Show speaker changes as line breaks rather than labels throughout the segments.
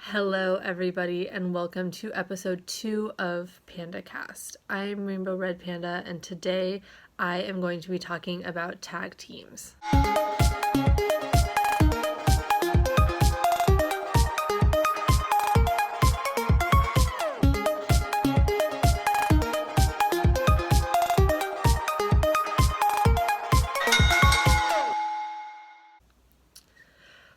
Hello, everybody, and welcome to episode 2 of PandaCast. I'm Rainbow Red Panda, and today I am going to be talking about tag teams.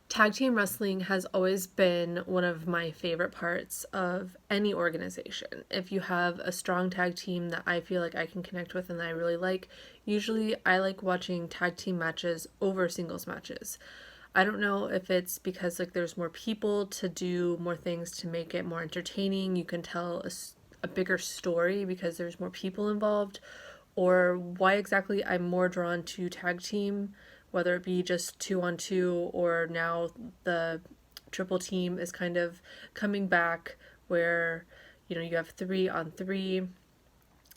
Tag team wrestling has always been one of my favorite parts of any organization. If you have a strong tag team that I feel like I can connect with and that I really like, usually I like watching tag team matches over singles matches. I don't know if it's because there's more people to do more things to make it more entertaining. You can tell a bigger story because there's more people involved, or why exactly I'm more drawn to tag team, whether it be just 2-on-2 or now the triple team is kind of coming back where you have 3-on-3.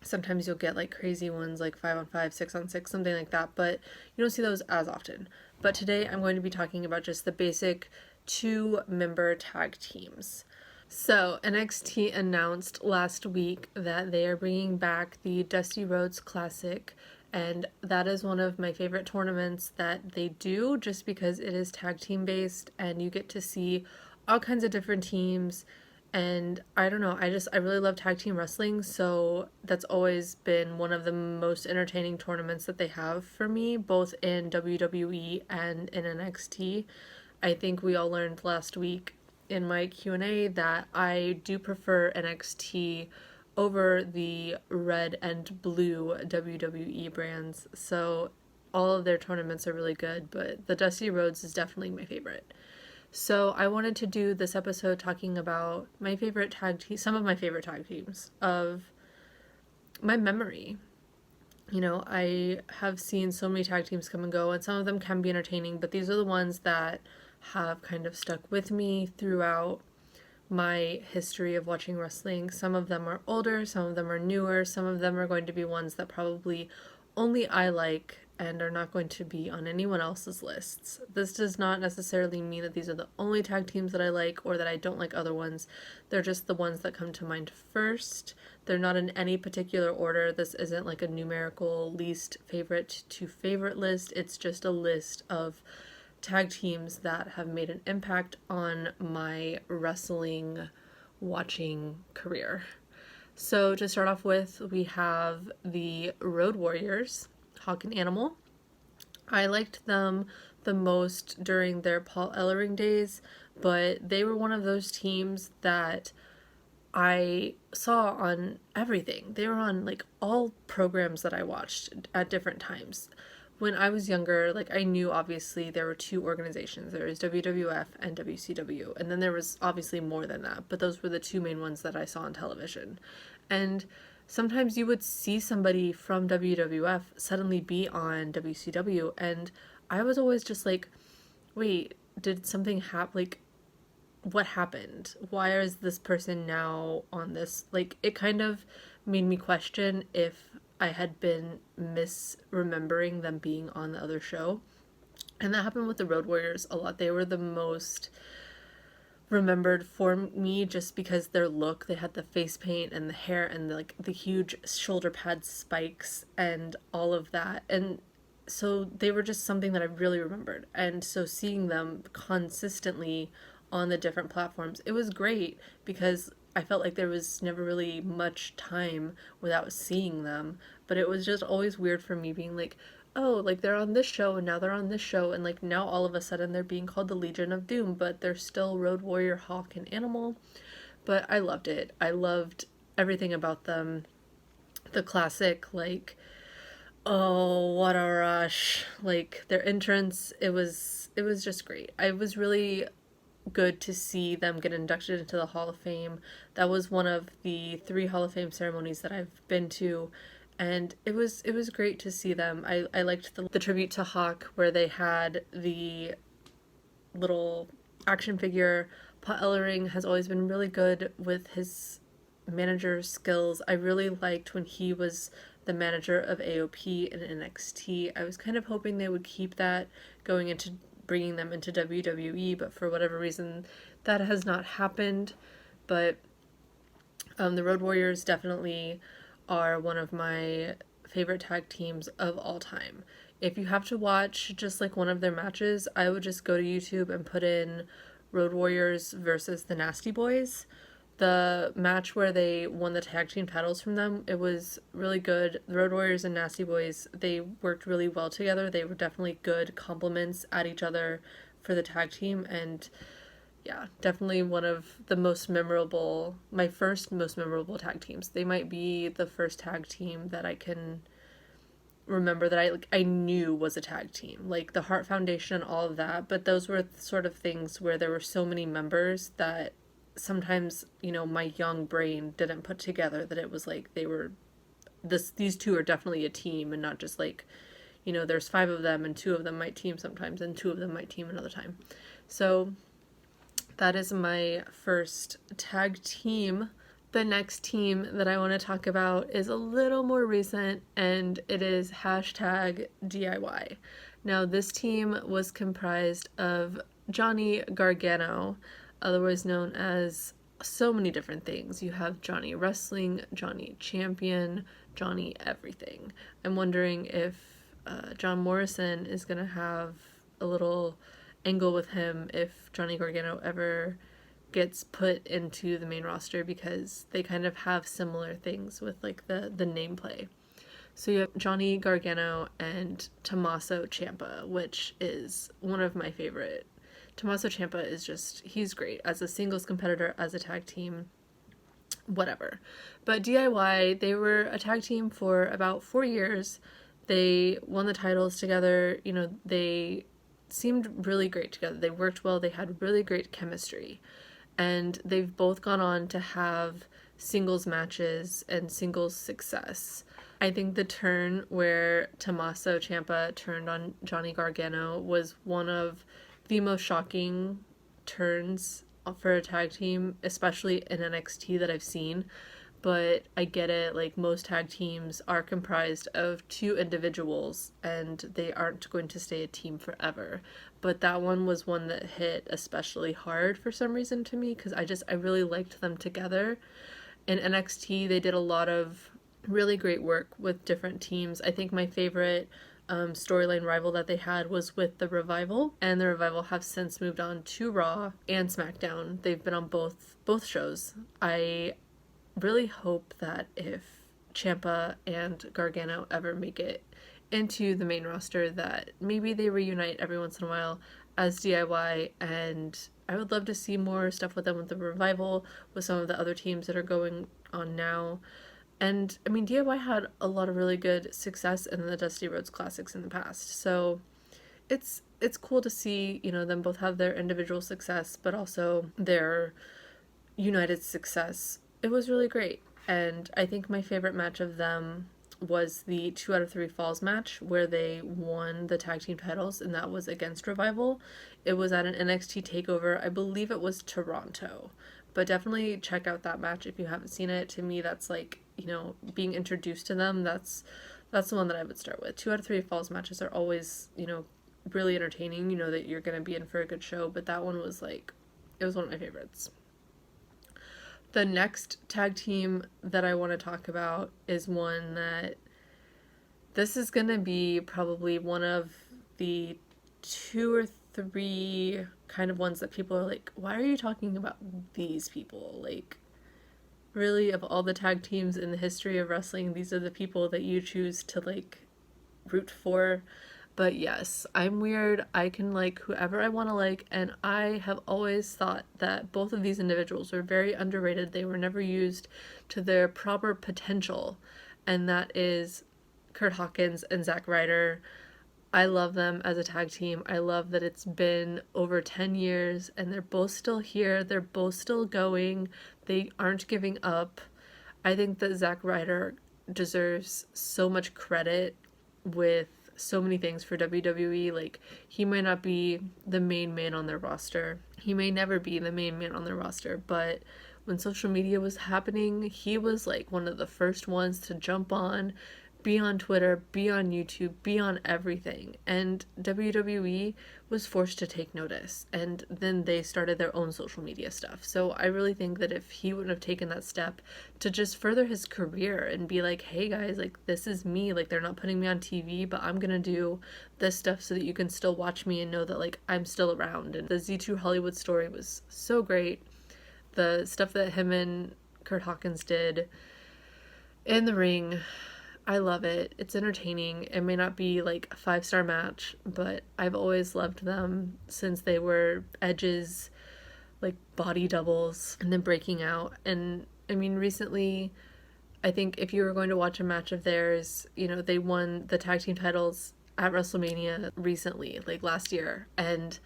Sometimes you'll get crazy ones like 5-on-5, 6-on-6, something like that, but you don't see those as often. But today I'm going to be talking about just the basic 2-member tag teams. So, NXT announced last week that they are bringing back the Dusty Rhodes Classic, and that is one of my favorite tournaments that they do just because it is tag team based and you get to see all kinds of different teams. And I don't know, I really love tag team wrestling, so that's always been one of the most entertaining tournaments that they have for me, both in WWE and in NXT. I think we all learned last week in my Q&A that I do prefer NXT over the red and blue WWE brands. So all of their tournaments are really good, but the Dusty Rhodes is definitely my favorite. So I wanted to do this episode talking about my favorite some of my favorite tag teams of my memory. I have seen so many tag teams come and go, and some of them can be entertaining, but these are the ones that have kind of stuck with me throughout my history of watching wrestling. Some of them are older, some of them are newer, some of them are going to be ones that probably only I like and are not going to be on anyone else's lists. This does not necessarily mean that these are the only tag teams that I like or that I don't like other ones. They're just the ones that come to mind first. They're not in any particular order. This isn't like a numerical least favorite to favorite list. It's just a list of tag teams that have made an impact on my wrestling watching career. So to start off with, we have the Road Warriors, Hawk and Animal. I liked them the most during their Paul Ellering days, but they were one of those teams that I saw on everything. They were on all programs that I watched at different times. When I was younger, I knew obviously there were two organizations. There was WWF and WCW, and then there was obviously more than that, but those were the two main ones that I saw on television. And sometimes you would see somebody from WWF suddenly be on WCW, and I was always just like, wait, did something happen? What happened? Why is this person now on this? It kind of made me question if I had been misremembering them being on the other show. And that happened with the Road Warriors a lot. They were the most remembered for me just because their look. They had the face paint and the hair and the huge shoulder pad spikes and all of that. And so they were just something that I really remembered. And so seeing them consistently on the different platforms, it was great because I felt like there was never really much time without seeing them. But it was just always weird for me being like, oh, they're on this show and now they're on this show, and now all of a sudden they're being called the Legion of Doom, but they're still Road Warrior, Hawk, and Animal. But I loved it. I loved everything about them. The classic, oh, what a rush. Their entrance, it was just great. I was really good to see them get inducted into the Hall of Fame. That was one of the 3 Hall of Fame ceremonies that I've been to, and it was great to see them. I liked the tribute to Hawk where they had the little action figure. Paul Ellering has always been really good with his manager skills. I really liked when he was the manager of AOP in NXT. I was kind of hoping they would keep that going into bringing them into WWE, but for whatever reason That has not happened, but the Road Warriors definitely are one of my favorite tag teams of all time. If you have to watch just like one of their matches, I would just go to YouTube and put in Road Warriors versus the Nasty Boys. The match where they won the tag team titles from them, it was really good. The Road Warriors and Nasty Boys, they worked really well together. They were definitely good complements at each other for the tag team, and yeah, definitely one of the most memorable, my first most memorable tag teams. They might be the first tag team that I can remember that I knew was a tag team. Like the Heart Foundation and all of that, but those were sort of things where there were so many members that sometimes, my young brain didn't put together that it was like they were these two are definitely a team and not just like, there's 5 of them and 2 of them might team sometimes and 2 of them might team another time. So that is my first tag team. The next team that I want to talk about is a little more recent, and it is hashtag DIY. Now, this team was comprised of Johnny Gargano, otherwise known as so many different things. You have Johnny Wrestling, Johnny Champion, Johnny Everything. I'm wondering if John Morrison is going to have a little angle with him if Johnny Gargano ever gets put into the main roster, because they kind of have similar things with like the nameplay. So you have Johnny Gargano and Tommaso Ciampa, which is one of my favorite. Tommaso Ciampa is just, he's great as a singles competitor, as a tag team, whatever. But DIY, they were a tag team for about 4 years. They won the titles together. They seemed really great together. They worked well. They had really great chemistry. And they've both gone on to have singles matches and singles success. I think the turn where Tommaso Ciampa turned on Johnny Gargano was one of the most shocking turns for a tag team, especially in NXT, that I've seen. But I get it, like most tag teams are comprised of 2 individuals and they aren't going to stay a team forever. But that one was one that hit especially hard for some reason to me, because I really liked them together. In NXT, they did a lot of really great work with different teams. I think my favorite storyline rival that they had was with the Revival, and the Revival have since moved on to Raw and SmackDown. They've been on both shows. I really hope that if Ciampa and Gargano ever make it into the main roster, that maybe they reunite every once in a while as DIY, and I would love to see more stuff with them with the Revival, with some of the other teams that are going on now. And I mean, DIY had a lot of really good success in the Dusty Rhodes Classics in the past, so it's cool to see, them both have their individual success but also their united success. It was really great. And I think my favorite match of them was the 2 out of 3 falls match where they won the tag team titles, and that was against Revival. It was at an NXT takeover. I believe it was Toronto. But definitely check out that match if you haven't seen it. To me, that's like, being introduced to them, that's the one that I would start with. 2 out of 3 falls matches are always, really entertaining. You know that you're going to be in for a good show, but that one was like, it was one of my favorites. The next tag team that I want to talk about is one that, this is going to be probably one of the 2 or 3 kind of ones that people are like, why are you talking about these people? Like, really, of all the tag teams in the history of wrestling, these are the people that you choose to like root for. But yes, I'm weird. I can like whoever I want to like, and I have always thought that both of these individuals were very underrated. They were never used to their proper potential, and that is Kurt Hawkins and Zack Ryder. I love them as a tag team. I love that it's been over 10 years and they're both still here. They're both still going. They aren't giving up. I think that Zack Ryder deserves so much credit with so many things for WWE. Like, he might not be the main man on their roster. He may never be the main man on their roster, but when social media was happening, he was like one of the first ones to jump on, be on Twitter, be on YouTube, be on everything. And WWE was forced to take notice. And then they started their own social media stuff. So I really think that if he wouldn't have taken that step to just further his career and be like, hey guys, like this is me, like they're not putting me on TV, but I'm gonna do this stuff so that you can still watch me and know that like I'm still around. And the Z2 Hollywood story was so great. The stuff that him and Kurt Hawkins did in the ring, I love it. It's entertaining. It may not be like a 5-star match, but I've always loved them since they were Edge's like body doubles and then breaking out. And I mean, recently, I think if you were going to watch a match of theirs, you know, they won the tag team titles at WrestleMania recently, like last year. And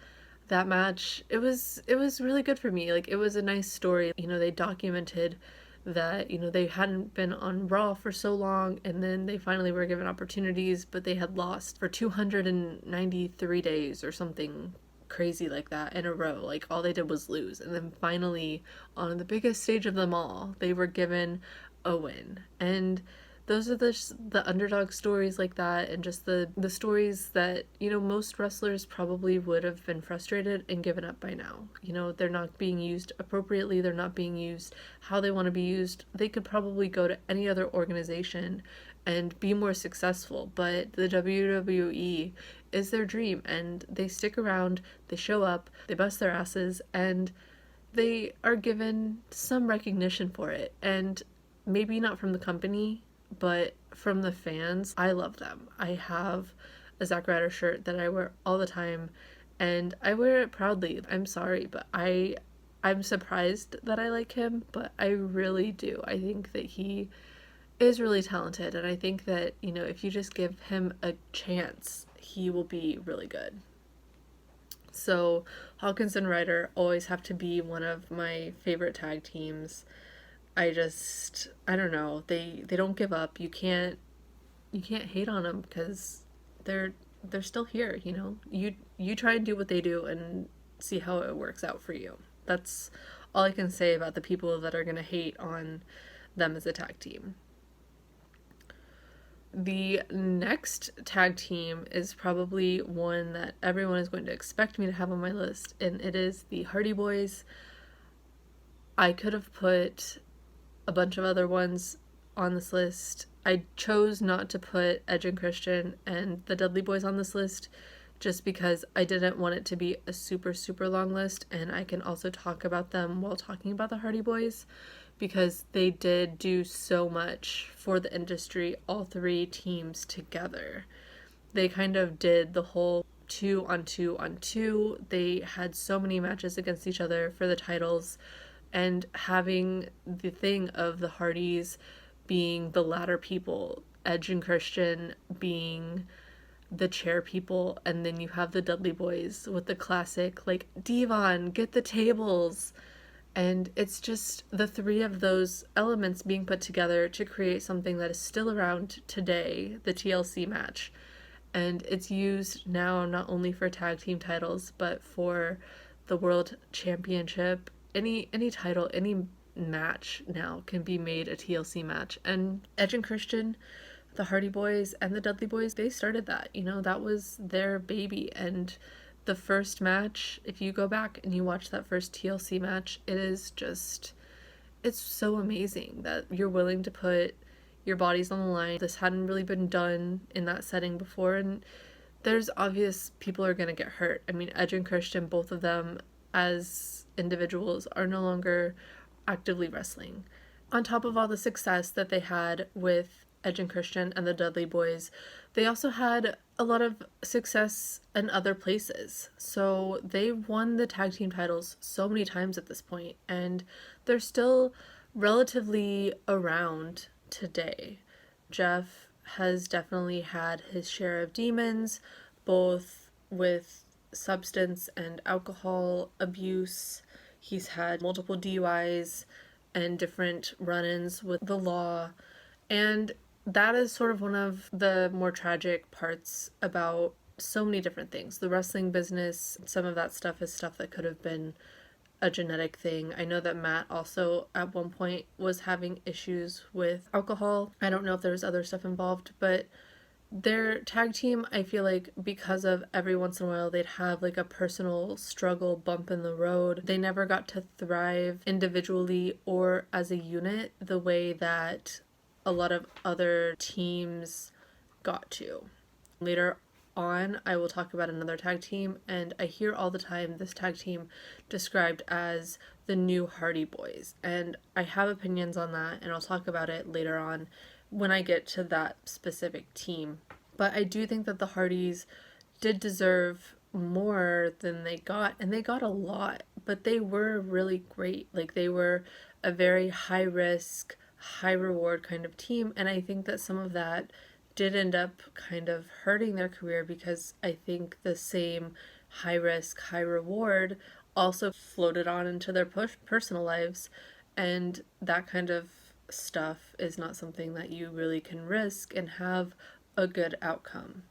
that match, it was really good for me. Like it was a nice story. You know, they documented that, you know, they hadn't been on Raw for so long, and then they finally were given opportunities, but they had lost for 293 days or something crazy like that in a row. Like all they did was lose, and then finally on the biggest stage of them all, they were given a win. And those are the underdog stories like that, and just the stories that, you know, most wrestlers probably would have been frustrated and given up by now. You know, they're not being used appropriately, they're not being used how they want to be used. They could probably go to any other organization and be more successful, but the WWE is their dream, and they stick around, they show up, they bust their asses, and they are given some recognition for it. And maybe not from the company, but from the fans. I love them. I have a Zack Ryder shirt that I wear all the time, and I wear it proudly. I'm sorry, but I'm surprised that I like him, but I really do. I think that he is really talented, and I think that, you know, if you just give him a chance, he will be really good. So Hawkins and Ryder always have to be one of my favorite tag teams. I don't know. They don't give up. You can't hate on them because they're still here, you know. You try and do what they do and see how it works out for you. That's all I can say about the people that are going to hate on them as a tag team. The next tag team is probably one that everyone is going to expect me to have on my list, and it is the Hardy Boys. I could have put a bunch of other ones on this list. I chose not to put Edge and Christian and the Dudley Boys on this list just because I didn't want it to be a super, super long list, and I can also talk about them while talking about the Hardy Boys because they did do so much for the industry, all three teams together. They kind of did the whole 2-on-2-on-2. They had so many matches against each other for the titles, and having the thing of the Hardys being the ladder people, Edge and Christian being the chair people, and then you have the Dudley Boys with the classic, like, Devon, get the tables. And it's just the three of those elements being put together to create something that is still around today, the TLC match. And it's used now not only for tag team titles, but for the World Championship. Any title, any match now can be made a TLC match. And Edge and Christian, the Hardy Boys, and the Dudley Boys, they started that. You know, that was their baby. And the first match, if you go back and you watch that first TLC match, it is just, it's so amazing that you're willing to put your bodies on the line. This hadn't really been done in that setting before, and there's obvious people are going to get hurt. I mean, Edge and Christian, both of them as individuals, are no longer actively wrestling. On top of all the success that they had with Edge and Christian and the Dudley Boys, they also had a lot of success in other places. So they won the tag team titles so many times at this point, and they're still relatively around today. Jeff has definitely had his share of demons, both with substance and alcohol abuse. He's had multiple DUIs and different run-ins with the law, and that is sort of one of the more tragic parts about so many different things. The wrestling business, some of that stuff is stuff that could have been a genetic thing. I know that Matt also at one point was having issues with alcohol. I don't know if there was other stuff involved, but their tag team, I feel like because of every once in a while they'd have like a personal struggle bump in the road, they never got to thrive individually or as a unit the way that a lot of other teams got to. Later on, I will talk about another tag team, and I hear all the time this tag team described as the new Hardy Boys, and I have opinions on that, and I'll talk about it later on when I get to that specific team. But I do think that the Hardys did deserve more than they got, and they got a lot, but they were really great. Like, they were a very high risk, high reward kind of team, and I think that some of that did end up kind of hurting their career because I think the same high risk, high reward also floated on into their personal lives, and that kind of stuff is not something that you really can risk and have a good outcome.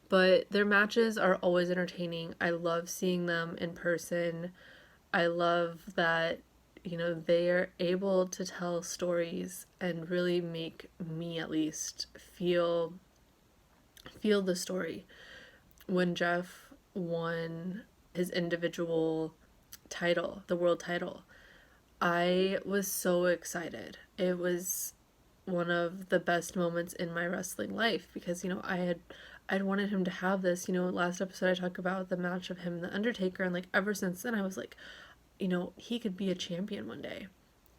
But their matches are always entertaining. I love seeing them in person. I love that, they are able to tell stories and really make me at least feel the story. When Jeff won his individual title, the world title, I was so excited. It was one of the best moments in my wrestling life because, I'd wanted him to have this. Last episode I talked about the match of him and the Undertaker, and like ever since then I was like, he could be a champion one day.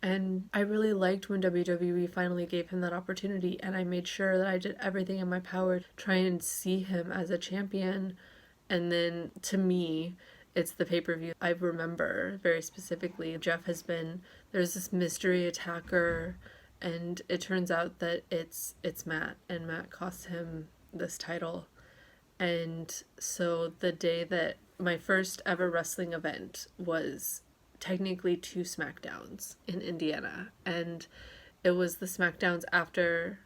And I really liked when WWE finally gave him that opportunity, and I made sure that I did everything in my power to try and see him as a champion. And then, to me, it's the pay-per-view I remember very specifically. There's this mystery attacker, and it turns out that it's Matt, and Matt costs him this title. And so the day that my first ever wrestling event was technically 2 SmackDowns in Indiana, and it was the SmackDowns after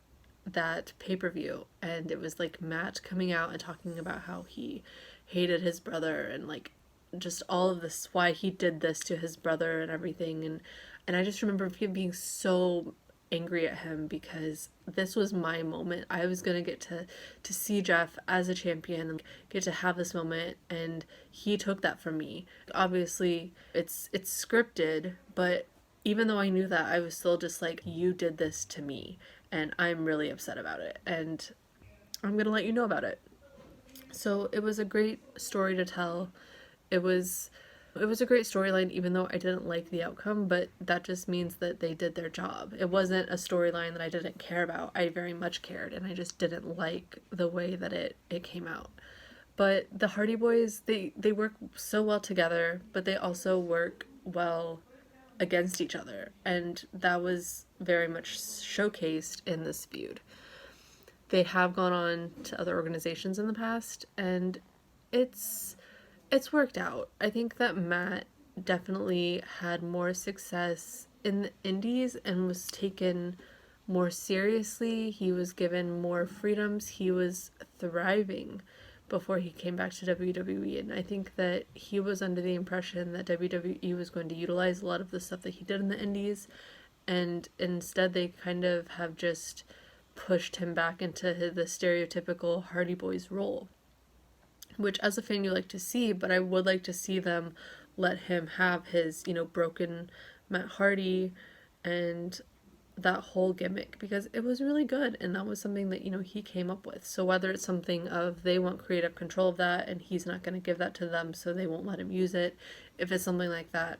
that pay-per-view, and it was like Matt coming out and talking about how he hated his brother and like just all of this, why he did this to his brother and everything, and I just remember being so angry at him because this was my moment. I was gonna get to see Jeff as a champion and get to have this moment, and he took that from me. Obviously, it's scripted, but even though I knew that, I was still just like, you did this to me, and I'm really upset about it, and I'm gonna let you know about it. So it was a great story to tell. It was a great storyline, even though I didn't like the outcome, but that just means that they did their job. It wasn't a storyline that I didn't care about. I very much cared, and I just didn't like the way that it came out. But the Hardy Boys, they work so well together, but they also work well against each other, and that was very much showcased in this feud. They have gone on to other organizations in the past, and it's worked out. I think that Matt definitely had more success in the indies and was taken more seriously. He was given more freedoms. He was thriving before he came back to WWE, and I think that he was under the impression that WWE was going to utilize a lot of the stuff that he did in the indies, and instead they kind of have just pushed him back into the stereotypical Hardy Boys role, which as a fan you like to see, but I would like to see them let him have his, broken Matt Hardy and that whole gimmick, because it was really good, and that was something that, he came up with. So whether it's something of they want creative control of that and he's not going to give that to them so they won't let him use it, if it's something like that,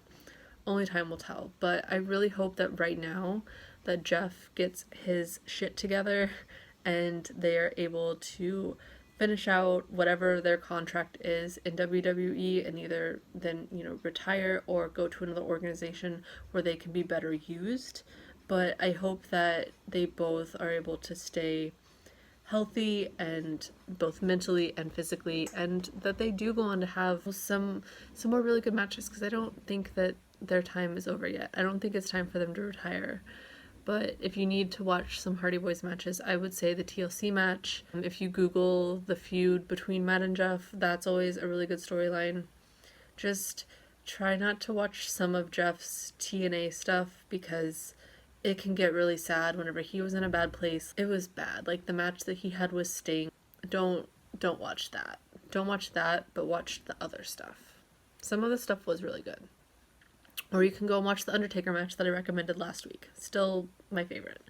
only time will tell. But I really hope that right now that Jeff gets his shit together and they are able to finish out whatever their contract is in WWE and either then, retire or go to another organization where they can be better used. But I hope that they both are able to stay healthy, and both mentally and physically, and that they do go on to have some more really good matches, because I don't think that their time is over yet. I don't think it's time for them to retire. But if you need to watch some Hardy Boys matches, I would say the TLC match. If you Google the feud between Matt and Jeff, that's always a really good storyline. Just try not to watch some of Jeff's TNA stuff because it can get really sad whenever he was in a bad place. It was bad. Like the match that he had with Sting. Don't don't watch that. Don't watch that, but watch the other stuff. Some of the stuff was really good. Or you can go and watch the Undertaker match that I recommended last week. Still my favorite.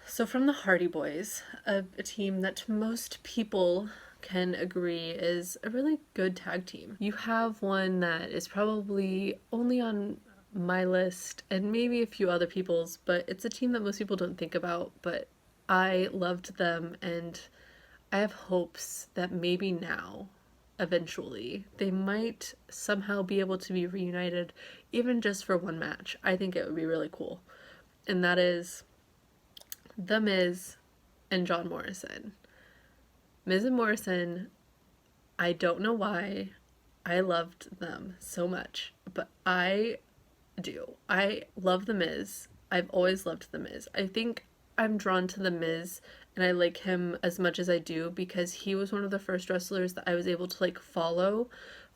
So from the Hardy Boys, a team that most people can agree is a really good tag team. You have one that is probably only on my list and maybe a few other people's, but it's a team that most people don't think about, but I loved them and I have hopes that maybe now, eventually, they might somehow be able to be reunited, even just for one match. I think it would be really cool. And that is The Miz and John Morrison. Miz and Morrison, I don't know why I loved them so much, but I do. I love The Miz. I've always loved The Miz. I think I'm drawn to The Miz and I like him as much as I do because he was one of the first wrestlers that I was able to like follow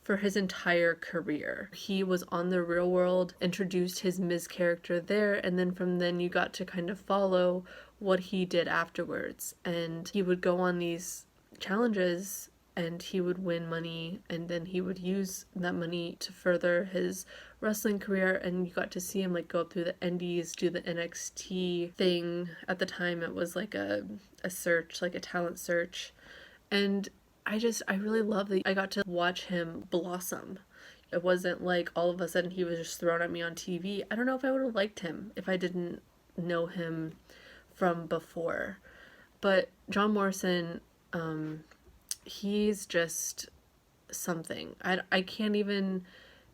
for his entire career. He was on the Real World, introduced his Miz character there, and then from then you got to kind of follow what he did afterwards. And he would go on these challenges and he would win money and then he would use that money to further his wrestling career, and you got to see him like go up through the indies, do the NXT thing. At the time it was like a search, like a talent search, and I really love that I got to watch him blossom. It wasn't like all of a sudden he was just thrown at me on TV. I don't know if I would have liked him if I didn't know him from before. But John Morrison, he's just something. I can't even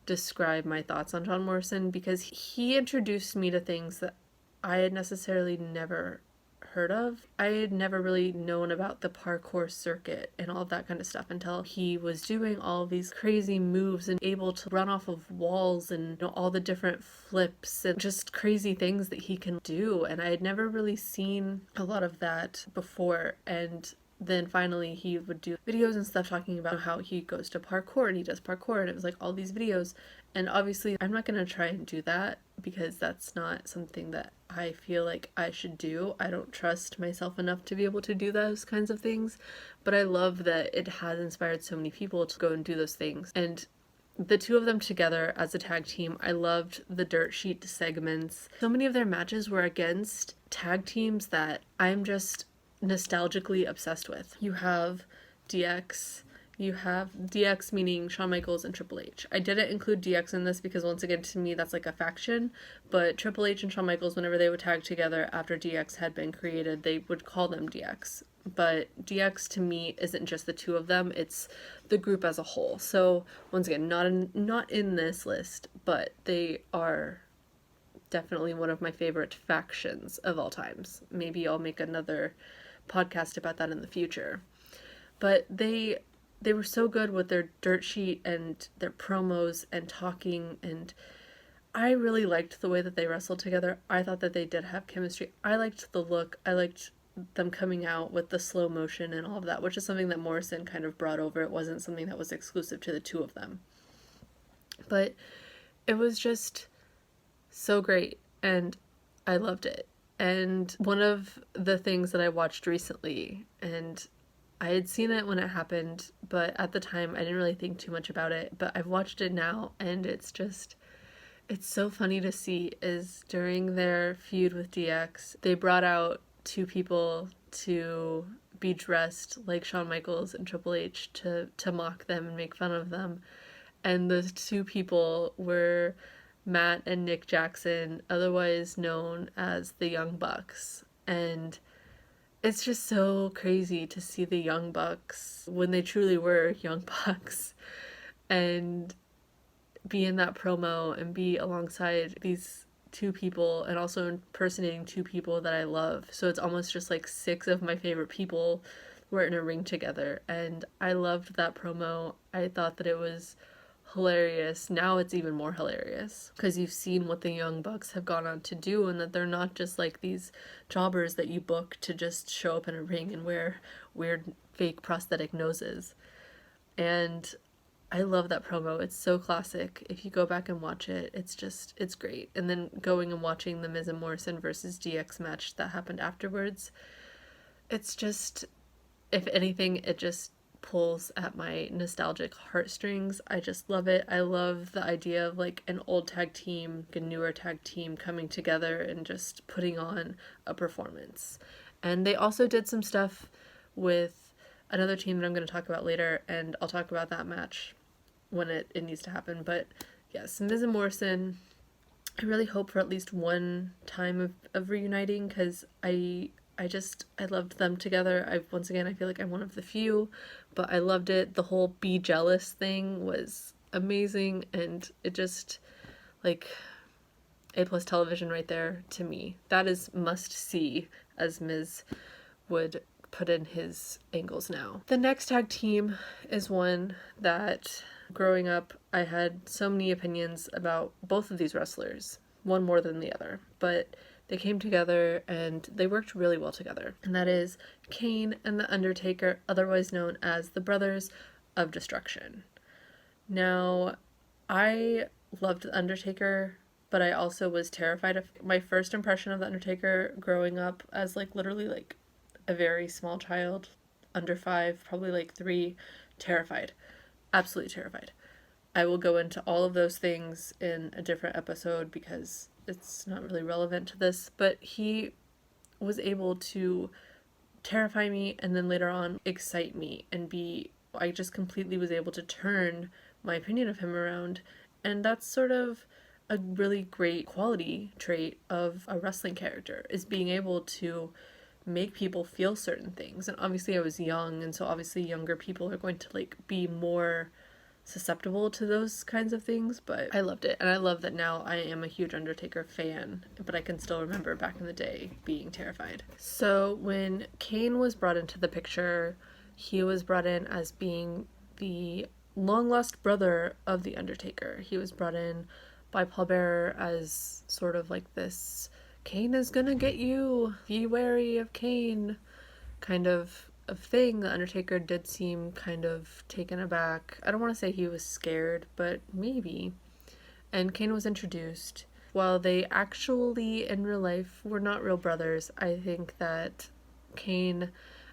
describe my thoughts on John Morrison because he introduced me to things that I had necessarily never heard of. I had never really known about the parkour circuit and all of that kind of stuff until he was doing all of these crazy moves and able to run off of walls and all the different flips and just crazy things that he can do. And I had never really seen a lot of that before. And then finally he would do videos and stuff talking about how he goes to parkour and he does parkour, and it was like all these videos. And obviously I'm not going to try and do that because that's not something that I feel like I should do. I don't trust myself enough to be able to do those kinds of things, but I love that it has inspired so many people to go and do those things. And the two of them together as a tag team, I loved the dirt sheet segments. So many of their matches were against tag teams that I'm just nostalgically obsessed with. You have DX, you have DX meaning Shawn Michaels and Triple H. I didn't include DX in this because once again to me that's like a faction, but Triple H and Shawn Michaels, whenever they would tag together after DX had been created, they would call them DX. But DX to me isn't just the two of them, it's the group as a whole. So once again, not in this list, but they are definitely one of my favorite factions of all times. Maybe I'll make another podcast about that in the future. But they were so good with their dirt sheet and their promos and talking, and I really liked the way that they wrestled together. I thought that they did have chemistry. I liked the look. I liked them coming out with the slow motion and all of that, which is something that Morrison kind of brought over. It wasn't something that was exclusive to the two of them. But it was just so great and I loved it. And one of the things that I watched recently, and I had seen it when it happened, but at the time I didn't really think too much about it, but I've watched it now and it's so funny to see, is during their feud with DX, they brought out two people to be dressed like Shawn Michaels and Triple H to mock them and make fun of them. And the two people were Matt and Nick Jackson, otherwise known as the Young Bucks. And it's just so crazy to see the Young Bucks when they truly were Young Bucks and be in that promo and be alongside these two people and also impersonating two people that I love. So it's almost just like six of my favorite people were in a ring together, and I loved that promo. I thought that it was hilarious. Now it's even more hilarious because you've seen what the Young Bucks have gone on to do, and that they're not just like these jobbers that you book to just show up in a ring and wear weird fake prosthetic noses. And I love that promo. It's so classic. If you go back and watch it, it's great. And then going and watching the Miz and Morrison versus DX match that happened afterwards, it's just, if anything, it just pulls at my nostalgic heartstrings. I just love it. I love the idea of like an old tag team, a newer tag team coming together and just putting on a performance. And they also did some stuff with another team that I'm going to talk about later, and I'll talk about that match when it needs to happen. But yes, Miz and Morrison, I really hope for at least one time of reuniting, because I loved them together. Once again, I feel like I'm one of the few, but I loved it. The whole be jealous thing was amazing, and it just, like, A+ television right there to me. That is must see, as Miz would put in his angles now. The next tag team is one that, growing up, I had so many opinions about both of these wrestlers, one more than the other, but they came together and they worked really well together. And that is Kane and The Undertaker, otherwise known as the Brothers of Destruction. Now, I loved The Undertaker, but I also was terrified of my first impression of The Undertaker growing up as like literally like a very small child, under 5, probably like 3, terrified. Absolutely terrified. I will go into all of those things in a different episode because it's not really relevant to this, but he was able to terrify me and then later on excite me and I just completely was able to turn my opinion of him around. And that's sort of a really great quality trait of a wrestling character, is being able to make people feel certain things. And obviously I was young, and so obviously younger people are going to like be more susceptible to those kinds of things, but I loved it. And I love that now I am a huge Undertaker fan, but I can still remember back in the day being terrified. So when Kane was brought into the picture, he was brought in as being the long lost brother of the Undertaker. He was brought in by Paul Bearer as sort of like this Kane is gonna get you, be wary of Kane kind of thing. The Undertaker did seem kind of taken aback. I don't want to say he was scared, but maybe. And Kane was introduced. While they actually in real life were not real brothers, I think that Kane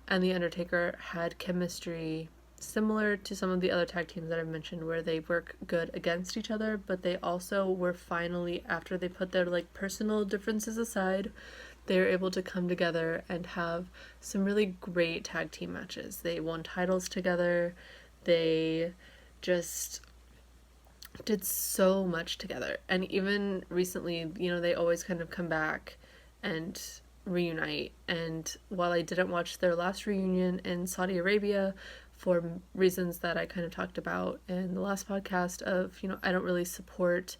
and the Undertaker had chemistry similar to some of the other tag teams that I've mentioned, where they work good against each other, but they also were finally, after they put their like personal differences aside, they were able to come together and have some really great tag team matches. They won titles together. They just did so much together. And even recently, they always kind of come back and reunite. And while I didn't watch their last reunion in Saudi Arabia, for reasons that I kind of talked about in the last podcast of, I don't really support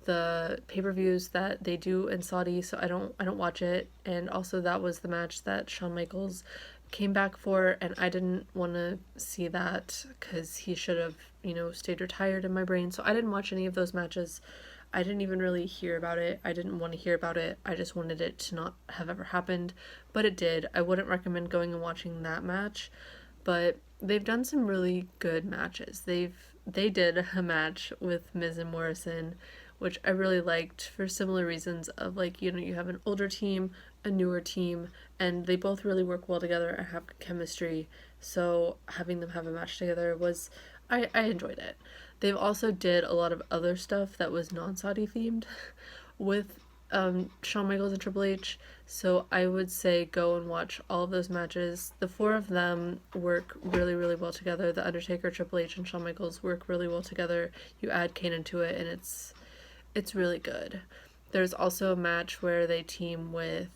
the pay-per-views that they do in Saudi, so I don't watch it. And also that was the match that Shawn Michaels came back for, and I didn't want to see that because he should have, stayed retired in my brain. So I didn't watch any of those matches. I didn't even really hear about it. I didn't want to hear about it. I just wanted it to not have ever happened, but it did. I wouldn't recommend going and watching that match, but they've done some really good matches. They did a match with Miz and Morrison, which I really liked for similar reasons of like, you have an older team, a newer team, and they both really work well together and have chemistry. So having them have a match together was, I enjoyed it. They've also did a lot of other stuff that was non-Saudi themed with Shawn Michaels and Triple H. So I would say go and watch all of those matches. The 4 of them work really, really well together. The Undertaker, Triple H, and Shawn Michaels work really well together. You add Kane into it, and it's really good. There's also a match where they team with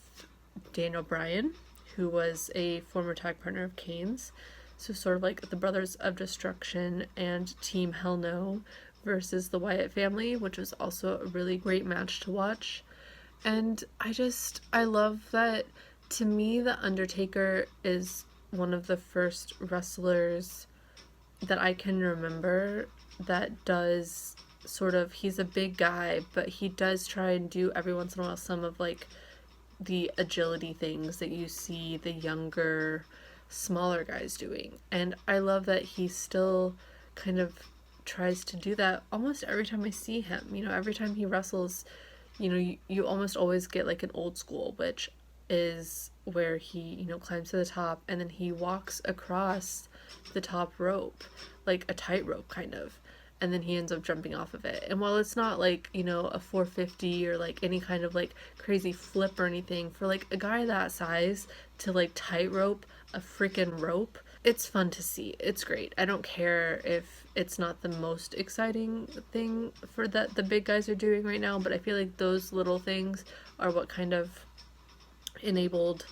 Daniel Bryan, who was a former tag partner of Kane's. So sort of like the Brothers of Destruction and Team Hell No versus the Wyatt family, which was also a really great match to watch. And I love that, to me, The Undertaker is one of the first wrestlers that I can remember that does sort of, he's a big guy, but he does try and do every once in a while some of like the agility things that you see the younger, smaller guys doing. And I love that he still kind of tries to do that almost every time I see him. Every time he wrestles, you almost always get like an old school, which is where he, climbs to the top and then he walks across the top rope, like a tightrope kind of. And then he ends up jumping off of it. And while it's not like, a 450 or like any kind of like crazy flip or anything, for like a guy that size to like tightrope a freaking rope, it's fun to see. It's great. I don't care if it's not the most exciting thing for that the big guys are doing right now, but I feel like those little things are what kind of enabled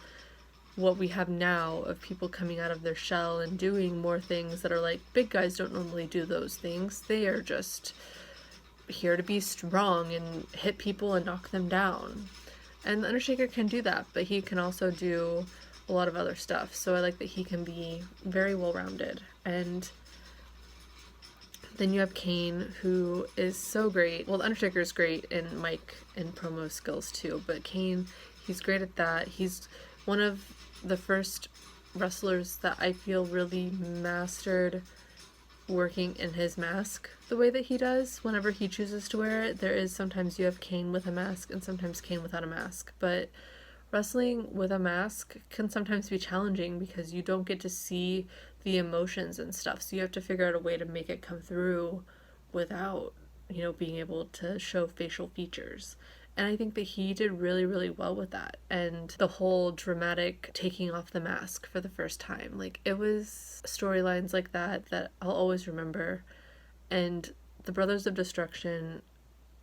what we have now of people coming out of their shell and doing more things that are like, big guys don't normally do those things. They are just here to be strong and hit people and knock them down. And the Undertaker can do that, but he can also do a lot of other stuff. So I like that he can be very well-rounded. And then you have Kane, who is so great. Well, the Undertaker is great in mic and promo skills too, but Kane, he's great at that. He's one of the first wrestlers that I feel really mastered working in his mask the way that he does whenever he chooses to wear it. There is sometimes you have Kane with a mask and sometimes Kane without a mask, but wrestling with a mask can sometimes be challenging because you don't get to see the emotions and stuff, so you have to figure out a way to make it come through without, being able to show facial features. And I think that he did really, really well with that. And the whole dramatic taking off the mask for the first time. Like, it was storylines like that that I'll always remember. And the Brothers of Destruction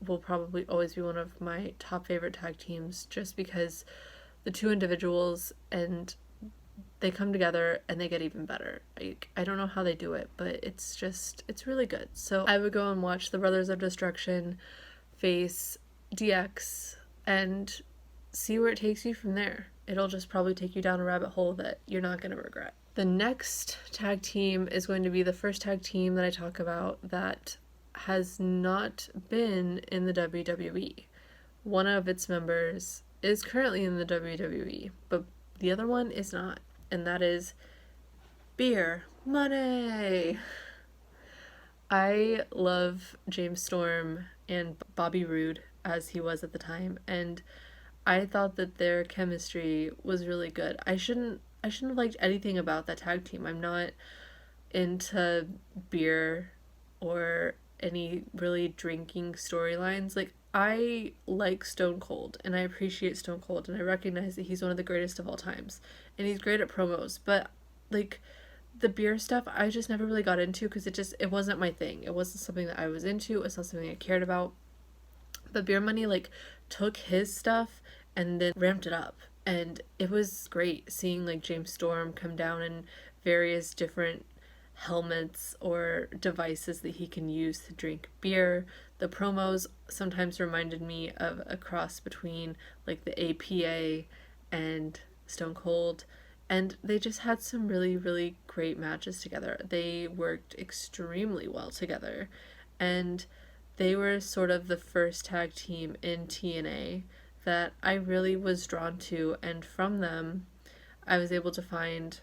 will probably always be one of my top favorite tag teams, just because the two individuals and they come together and they get even better. I don't know how they do it, but it's really good. So I would go and watch the Brothers of Destruction face DX and see where it takes you from there. It'll just probably take you down a rabbit hole that you're not going to regret. The next tag team is going to be the first tag team that I talk about that has not been in the WWE. One of its members is currently in the WWE, but the other one is not, and that is Beer Money. I love James Storm and Bobby Roode as he was at the time, and I thought that their chemistry was really good. I shouldn't have liked anything about that tag team. I'm not into beer or any really drinking storylines. Like, I like Stone Cold and I appreciate Stone Cold and I recognize that he's one of the greatest of all times and he's great at promos, but like the beer stuff I just never really got into because it wasn't my thing. It wasn't something that I was into. It's not something I cared about. But Beer Money like took his stuff and then ramped it up, and it was great seeing like James Storm come down in various different helmets or devices that he can use to drink beer. The promos sometimes reminded me of a cross between like the APA and Stone Cold, and they just had some really, really great matches together. They worked extremely well together, and they were sort of the first tag team in TNA that I really was drawn to, and from them I was able to find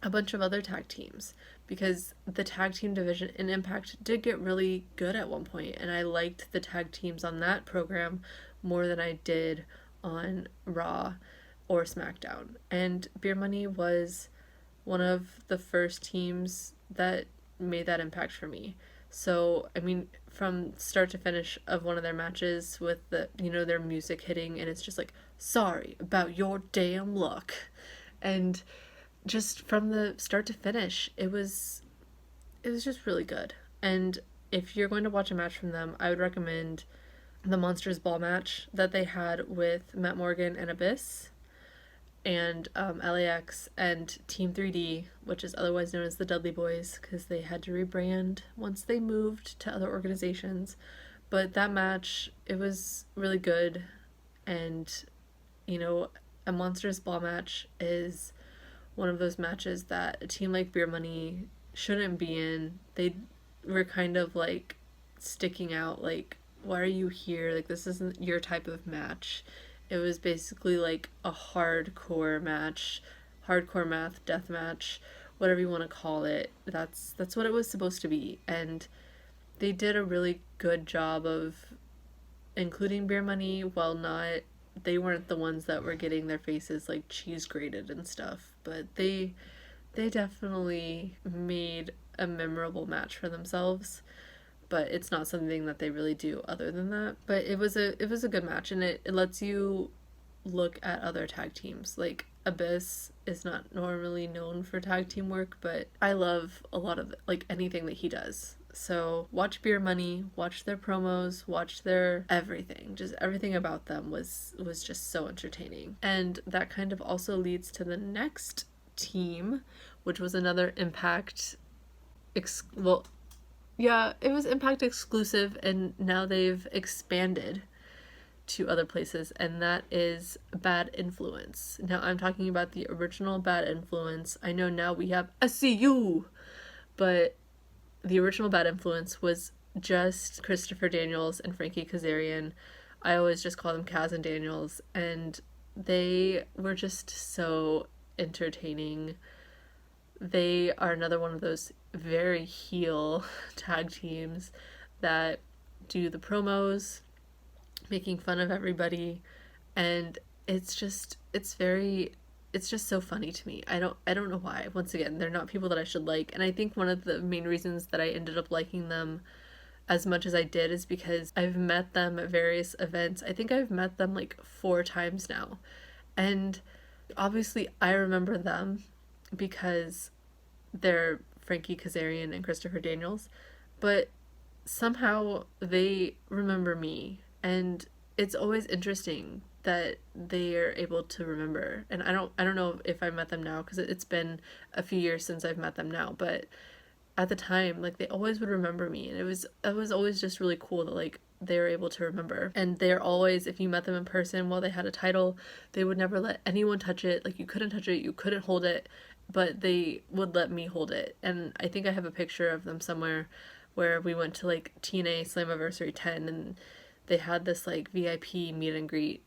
a bunch of other tag teams because the tag team division in Impact did get really good at one point, and I liked the tag teams on that program more than I did on Raw or SmackDown. And Beer Money was one of the first teams that made that impact for me. So, I mean, from start to finish of one of their matches with their music hitting and it's just like, sorry about your damn luck. And just from the start to finish, it was just really good. And if you're going to watch a match from them, I would recommend the Monsters Ball match that they had with Matt Morgan and Abyss, and LAX and Team 3D, which is otherwise known as the Dudley Boys, because they had to rebrand once they moved to other organizations. But that match, it was really good, and a Monsters Ball match is one of those matches that a team like Beer Money shouldn't be in. They were kind of like sticking out, like, why are you here? Like, this isn't your type of match. It was basically like a hardcore match, hardcore math death match, whatever you want to call it. That's what it was supposed to be. And they did a really good job of including beer money while not, they weren't the ones that were getting their faces like cheese grated and stuff, but they definitely made a memorable match for themselves. But it's not something that they really do other than that. But it was a good match, and it lets you look at other tag teams. Like Abyss is not normally known for tag team work, but I love a lot of like anything that he does. So watch Beer Money, watch their promos, watch their everything. Just everything about them was just so entertaining. And that kind of also leads to the next team, which was another Impact well, yeah, it was Impact exclusive, and now they've expanded to other places, and that is Bad Influence. Now I'm talking about the original Bad Influence. I know now we have SCU, but the original Bad Influence was just Christopher Daniels and Frankie Kazarian. I always just call them Kaz and Daniels, and they were just so entertaining. They are another one of those very heel tag teams that do the promos, making fun of everybody, and it's just so funny to me. I don't know why. Once again, they're not people that I should like, and I think one of the main reasons that I ended up liking them as much as I did is because I've met them at various events. I think I've met them like 4 times now. And obviously I remember them because they're Frankie Kazarian and Christopher Daniels, but somehow they remember me, and it's always interesting that they are able to remember. And I don't know if I met them now because it's been a few years since I've met them now, but at the time, like, they always would remember me, and it was always just really cool that like they were able to remember. And they're always, if you met them in person while they had a title, they would never let anyone touch it. Like, you couldn't touch it, you couldn't hold it, but they would let me hold it. And I think I have a picture of them somewhere where we went to like TNA Slammiversary 10, and they had this like VIP meet and greet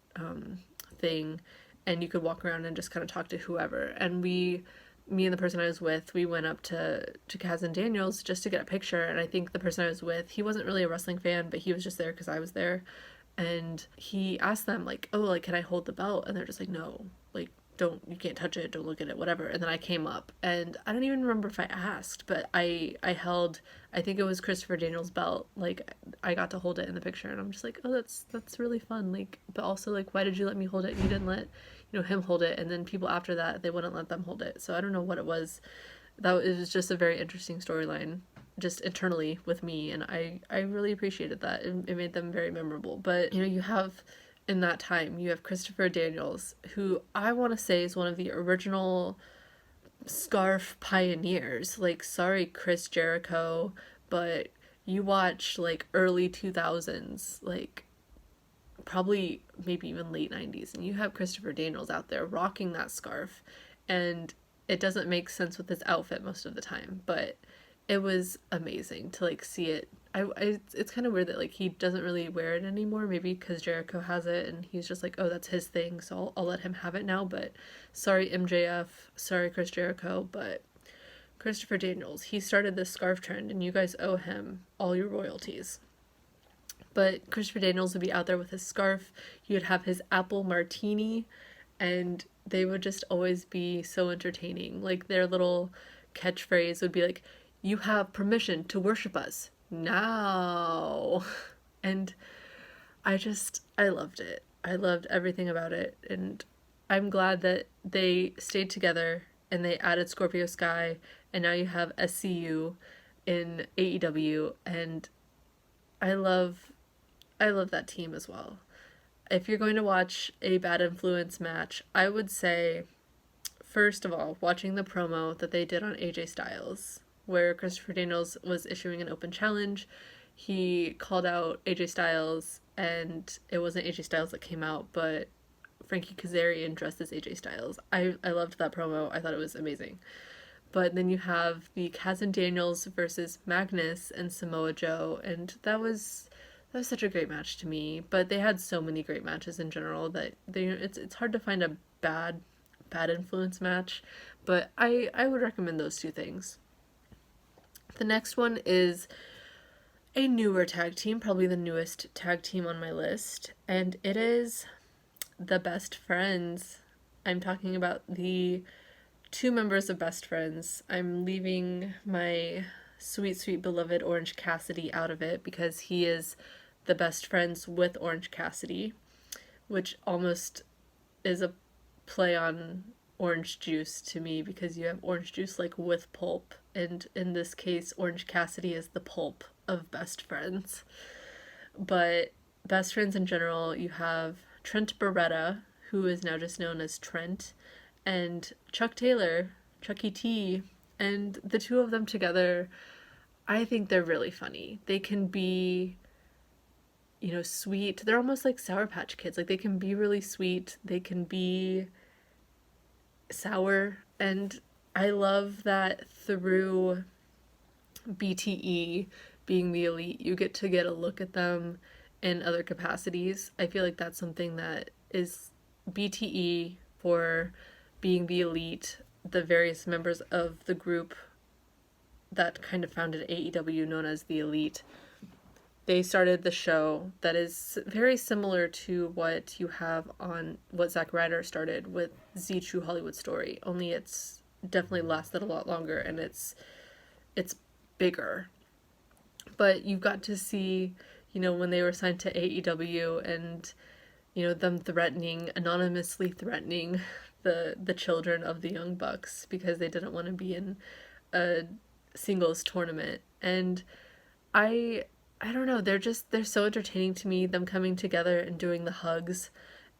thing, and you could walk around and just kind of talk to whoever. And me and the person I was with, we went up to Kaz and Daniels just to get a picture. And I think the person I was with, he wasn't really a wrestling fan, but he was just there because I was there. And he asked them like, "Oh, like, can I hold the belt?" And they're just like, "No, like, don't, you can't touch it, don't look at it, whatever." And then I came up, and I don't even remember if I asked, but I held, I think it was Christopher Daniels' belt. Like, I got to hold it in the picture, and I'm just like, "Oh, that's really fun." Like, but also like, why did you let me hold it? You didn't let, him hold it. And then people after that, they wouldn't let them hold it. So I don't know what it was. That it was just a very interesting storyline, just internally with me, and I really appreciated that. It made them very memorable. But you have, in that time, you have Christopher Daniels, who I want to say is one of the original scarf pioneers. Like, sorry, Chris Jericho, but you watch like early 2000s, like probably maybe even late 90s, and you have Christopher Daniels out there rocking that scarf, and it doesn't make sense with his outfit most of the time, but it was amazing to like see it. It's kind of weird that like he doesn't really wear it anymore, maybe because Jericho has it and he's just like, oh, that's his thing, so I'll let him have it now. But sorry MJF, sorry Chris Jericho, but Christopher Daniels, he started this scarf trend, and you guys owe him all your royalties. But Christopher Daniels would be out there with his scarf. He would have his apple martini, and they would just always be so entertaining. Like, their little catchphrase would be like, "You have permission to worship us now." And I loved it. I loved everything about it. And I'm glad that they stayed together and they added Scorpio Sky, and now you have SCU in AEW, and I love that team as well. If you're going to watch a Bad Influence match, I would say, first of all, watching the promo that they did on AJ Styles, where Christopher Daniels was issuing an open challenge. He called out AJ Styles, and it wasn't AJ Styles that came out, but Frankie Kazarian dressed as AJ Styles. I loved that promo. I thought it was amazing. But then you have the Kaz and Daniels versus Magnus and Samoa Joe, and that was such a great match to me. But they had so many great matches in general that it's hard to find a bad bad influence match, but I would recommend those two things. The next one is a newer tag team, probably the newest tag team on my list, and it is the Best Friends. I'm talking about the two members of Best Friends. I'm leaving my sweet, sweet beloved Orange Cassidy out of it because he is the best friends with Orange Cassidy, which almost is a play on orange juice to me because you have orange juice like with pulp, and in this case, Orange Cassidy is the pulp of Best Friends. But Best Friends in general, you have Trent Beretta, who is now just known as Trent, and Chuck Taylor, Chucky T, and the two of them together, I think they're really funny. They can be, sweet. They're almost like Sour Patch Kids. Like, they can be really sweet, they can be sour, and I love that through BTE being the elite, you get a look at them in other capacities. I feel like that's something that is BTE for being the elite, the various members of the group that kind of founded AEW known as the Elite. They started the show that is very similar to what you have on what Zack Ryder started with Z True Hollywood Story, only it's definitely lasted a lot longer and it's bigger. But you got to see, when they were signed to AEW and, them anonymously threatening the children of the Young Bucks because they didn't want to be in a singles tournament. And I don't know, they're so entertaining to me, them coming together and doing the hugs.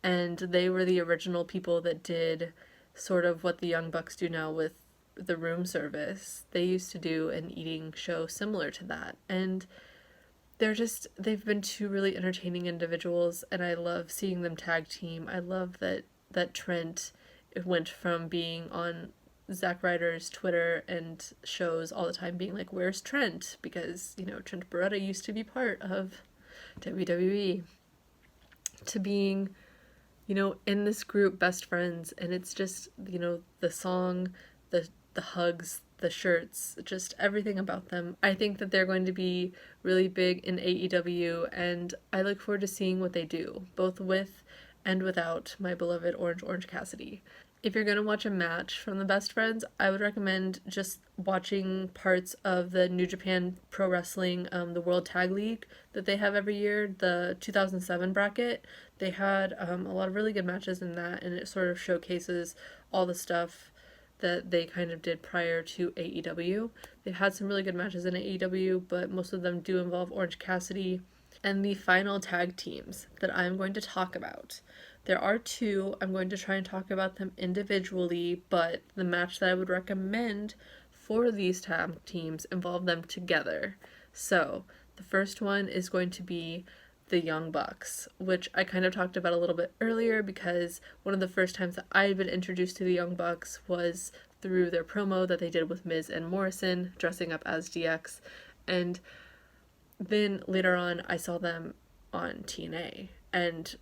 And they were the original people that did sort of what the Young Bucks do now with the room service. They used to do an eating show similar to that. And they've been two really entertaining individuals, and I love seeing them tag team. I love that Trent went from being on Zack Ryder's Twitter and shows all the time being like, where's Trent? Because, Trent Beretta used to be part of WWE, to being, in this group, Best Friends. And it's just, the song, the hugs, the shirts, just everything about them. I think that they're going to be really big in AEW, and I look forward to seeing what they do, both with and without my beloved Orange Cassidy. If you're going to watch a match from the Best Friends, I would recommend just watching parts of the New Japan Pro Wrestling, the World Tag League that they have every year, the 2007 bracket. They had a lot of really good matches in that, and it sort of showcases all the stuff that they kind of did prior to AEW. They've had some really good matches in AEW, but most of them do involve Orange Cassidy. And the final tag teams that I'm going to talk about, there are two. I'm going to try and talk about them individually, but the match that I would recommend for these tag teams involve them together. So, the first one is going to be the Young Bucks, which I kind of talked about a little bit earlier because one of the first times that I had been introduced to the Young Bucks was through their promo that they did with Miz and Morrison dressing up as DX. And then later on, I saw them on TNA, and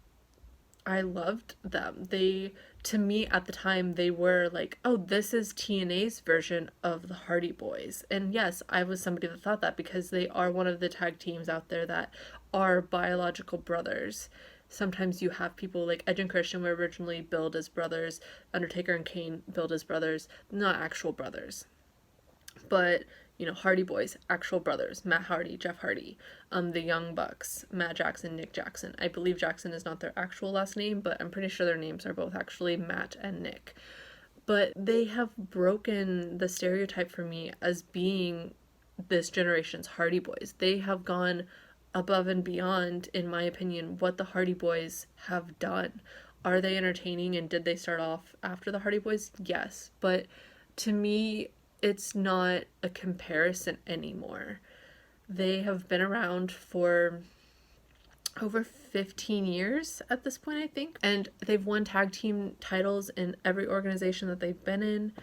I loved them. To me at the time, they were like, oh, this is TNA's version of the Hardy Boys. And yes, I was somebody that thought that because they are one of the tag teams out there that are biological brothers. Sometimes you have people like Edge and Christian were originally billed as brothers, Undertaker and Kane billed as brothers, not actual brothers. But Hardy Boys, actual brothers, Matt Hardy, Jeff Hardy, the Young Bucks, Matt Jackson, Nick Jackson. I believe Jackson is not their actual last name, but I'm pretty sure their names are both actually Matt and Nick. But they have broken the stereotype for me as being this generation's Hardy Boys. They have gone above and beyond, in my opinion, what the Hardy Boys have done. Are they entertaining, and did they start off after the Hardy Boys? Yes. But to me, it's not a comparison anymore. They have been around for over 15 years at this point, I think. And they've won tag team titles in every organization that they've been in.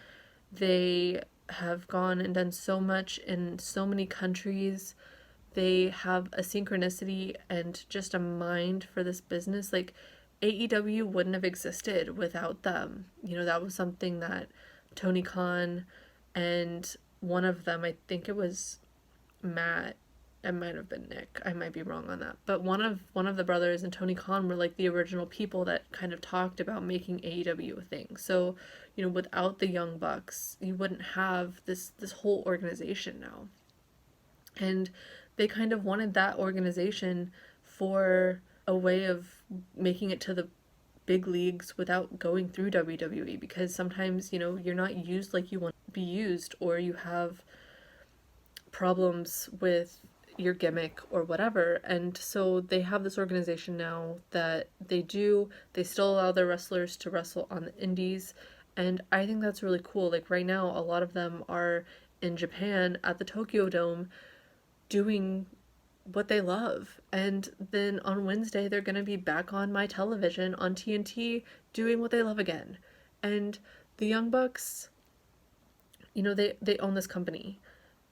They have gone and done so much in so many countries. They have a synchronicity and just a mind for this business. Like, AEW wouldn't have existed without them. That was something that Tony Khan and one of them, I think it was Matt, it might have been Nick, I might be wrong on that, but one of the brothers and Tony Khan were like the original people that kind of talked about making AEW a thing. So, without the Young Bucks, you wouldn't have this whole organization now. And they kind of wanted that organization for a way of making it to the big leagues without going through WWE, because sometimes, you're not used like you want to be used, or you have problems with your gimmick or whatever. And so they have this organization now that they still allow their wrestlers to wrestle on the indies. And I think that's really cool. Like right now, a lot of them are in Japan at the Tokyo Dome doing what they love. And then on Wednesday, they're going to be back on my television on TNT doing what they love again. And the Young Bucks, they own this company.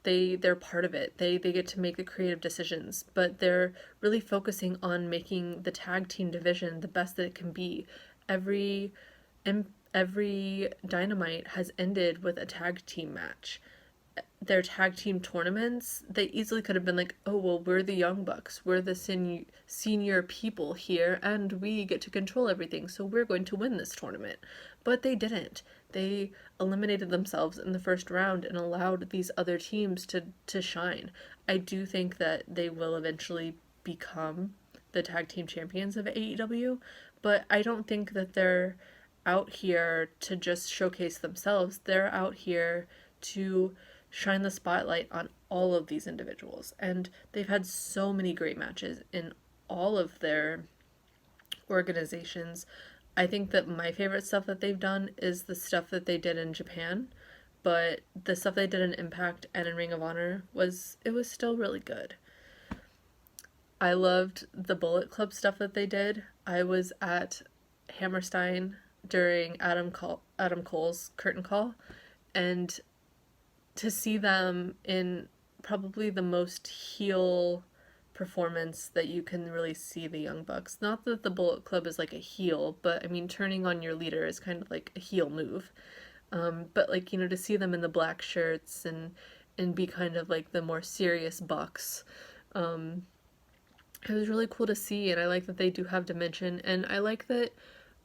They're part of it. They get to make the creative decisions, but they're really focusing on making the tag team division the best that it can be. Every every Dynamite has ended with a tag team match. Their tag team tournaments, they easily could have been like, oh, well, we're the Young Bucks. We're the senior people here, and we get to control everything, so we're going to win this tournament. But they didn't. They eliminated themselves in the first round and allowed these other teams to shine. I do think that they will eventually become the tag team champions of AEW, but I don't think that they're out here to just showcase themselves. They're out here to shine the spotlight on all of these individuals. And they've had so many great matches in all of their organizations. I think that my favorite stuff that they've done is the stuff that they did in Japan, but the stuff they did in Impact and in Ring of Honor was still really good. I loved the Bullet Club stuff that they did. I was at Hammerstein during Adam Cole's curtain call, and to see them in probably the most heel performance that you can really see the Young Bucks. Not that the Bullet Club is like a heel, but I mean, turning on your leader is kind of like a heel move. But like, to see them in the black shirts and be kind of like the more serious Bucks, it was really cool to see. And I like that they do have dimension, and I like that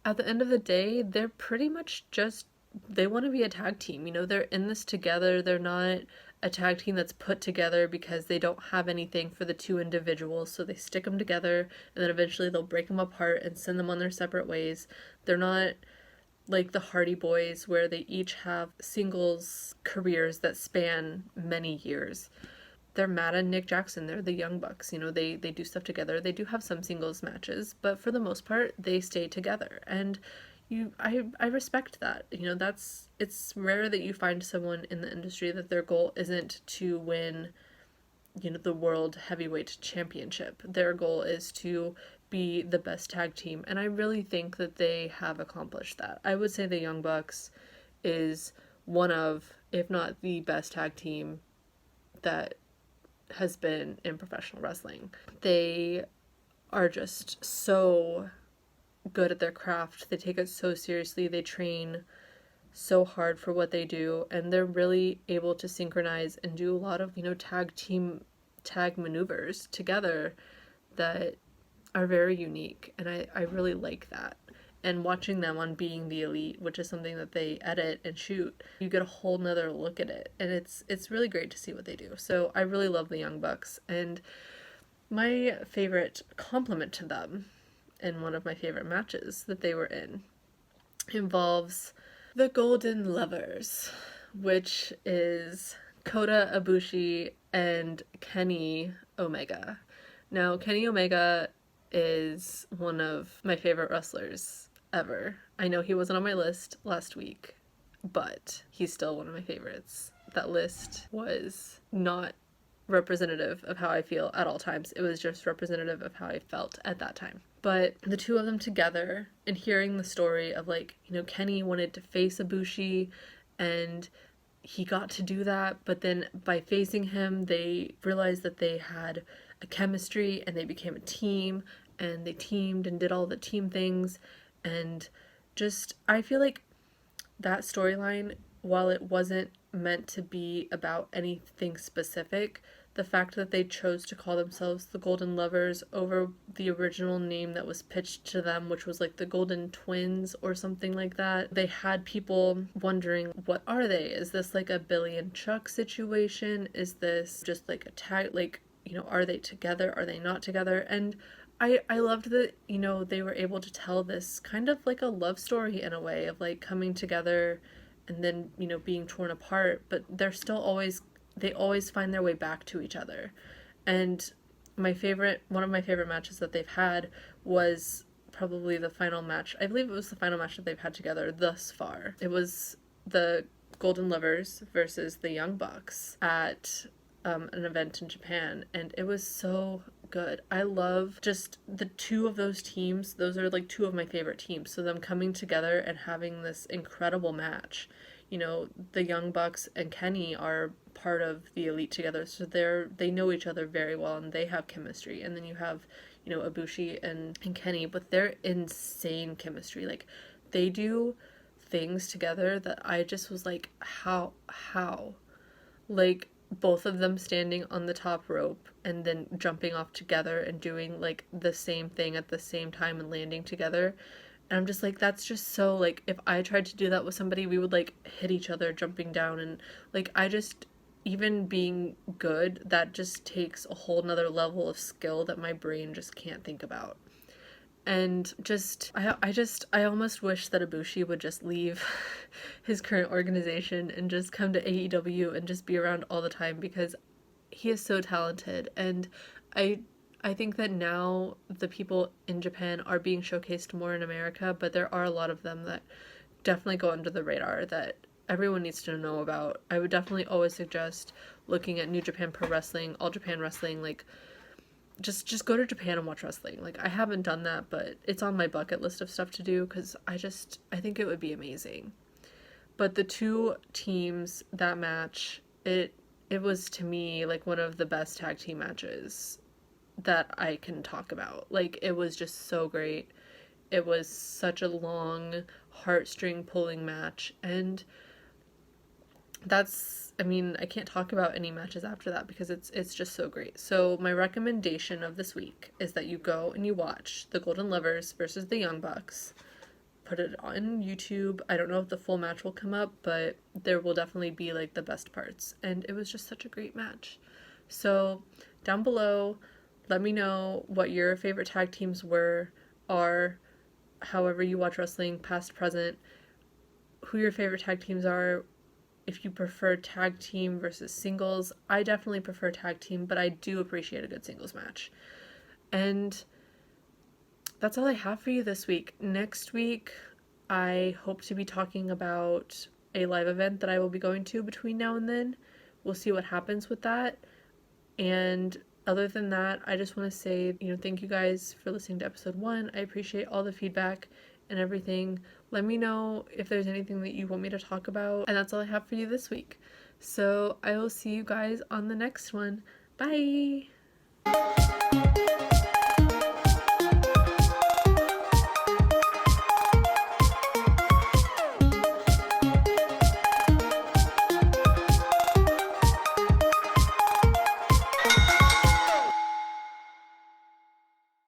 at the end of the day, they're pretty much just, they want to be a tag team. They're in this together. They're not a tag team that's put together because they don't have anything for the two individuals, so they stick them together, and then eventually they'll break them apart and send them on their separate ways. They're not like the Hardy Boys, where they each have singles careers that span many years. They're Matt and Nick Jackson. They're the Young Bucks. They do stuff together. They do have some singles matches, but for the most part, they stay together. And I respect that. It's rare that you find someone in the industry that their goal isn't to win, the World Heavyweight Championship. Their goal is to be the best tag team, and I really think that they have accomplished that. I would say the Young Bucks is one of, if not the best tag team that has been in professional wrestling. They are just so good at their craft. They take it so seriously. They train so hard for what they do, and they're really able to synchronize and do a lot of, tag maneuvers together that are very unique, and I really like that. And watching them on Being the Elite, which is something that they edit and shoot, you get a whole nother look at it, and it's really great to see what they do. So I really love the Young Bucks, and my favorite compliment to them, and one of my favorite matches that they were in, involves the Golden Lovers, which is Kota Ibushi and Kenny Omega. Now, Kenny Omega is one of my favorite wrestlers ever. I know he wasn't on my list last week, but he's still one of my favorites. That list was not representative of how I feel at all times. It was just representative of how I felt at that time. But the two of them together, and hearing the story of Kenny wanted to face Ibushi, and he got to do that, but then by facing him, they realized that they had a chemistry and they became a team, and they teamed and did all the team things. And just, I feel like that storyline, while it wasn't meant to be about anything specific, the fact that they chose to call themselves the Golden Lovers over the original name that was pitched to them, which was like the Golden Twins or something like that, they had people wondering, what are they? Is this like a Billy and Chuck situation? Is this just like a tag? Like, you know, are they together? Are they not together? And I loved that, you know, they were able to tell this kind of like a love story in a way of like coming together and then, you know, being torn apart, but they're still always, they always find their way back to each other. And one of my favorite matches that they've had was probably the final match. I believe it was the final match that they've had together thus far. It was the Golden Lovers versus the Young Bucks at an event in Japan, and it was so good. I love just the two of those teams. Those are like two of my favorite teams. So them coming together and having this incredible match. You know, the Young Bucks and Kenny are part of the Elite together, so they know each other very well and they have chemistry. And then you have, you know, Ibushi and Kenny, but they're insane chemistry. Like, they do things together that I just was like, how? Like, both of them standing on the top rope and then jumping off together and doing like the same thing at the same time and landing together. And I'm just like, that's just so, like, if I tried to do that with somebody, we would like hit each other jumping down. And like, I just, even being good, that just takes a whole nother level of skill that my brain just can't think about. And just, I almost wish that Ibushi would just leave his current organization and just come to AEW and just be around all the time, because he is so talented. And I I think that now the people in Japan are being showcased more in America, but there are a lot of them that definitely go under the radar that everyone needs to know about. I would definitely always suggest looking at New Japan Pro Wrestling, All Japan Wrestling, like just go to Japan and watch wrestling. Like, I haven't done that, but it's on my bucket list of stuff to do because I think it would be amazing. But the two teams, that match, it was to me like one of the best tag team matches that I can talk about. Like, it was just so great. It was such a long, heartstring pulling match, and I mean, I can't talk about any matches after that because it's just so great. So my recommendation of this week is that you go and you watch the Golden Lovers versus the Young Bucks. Put it on YouTube. I don't know if the full match will come up, but there will definitely be like the best parts. And it was just such a great match. So down below, let me know what your favorite tag teams are, however you watch wrestling, past, present, who your favorite tag teams are. If you prefer tag team versus singles, I definitely prefer tag team, but I do appreciate a good singles match. And that's all I have for you this week. Next week, I hope to be talking about a live event that I will be going to between now and then. We'll see what happens with that. And other than that, I just want to say, thank you guys for listening to episode 1. I appreciate all the feedback and everything. Let me know if there's anything that you want me to talk about. And that's all I have for you this week. So I will see you guys on the next one. Bye!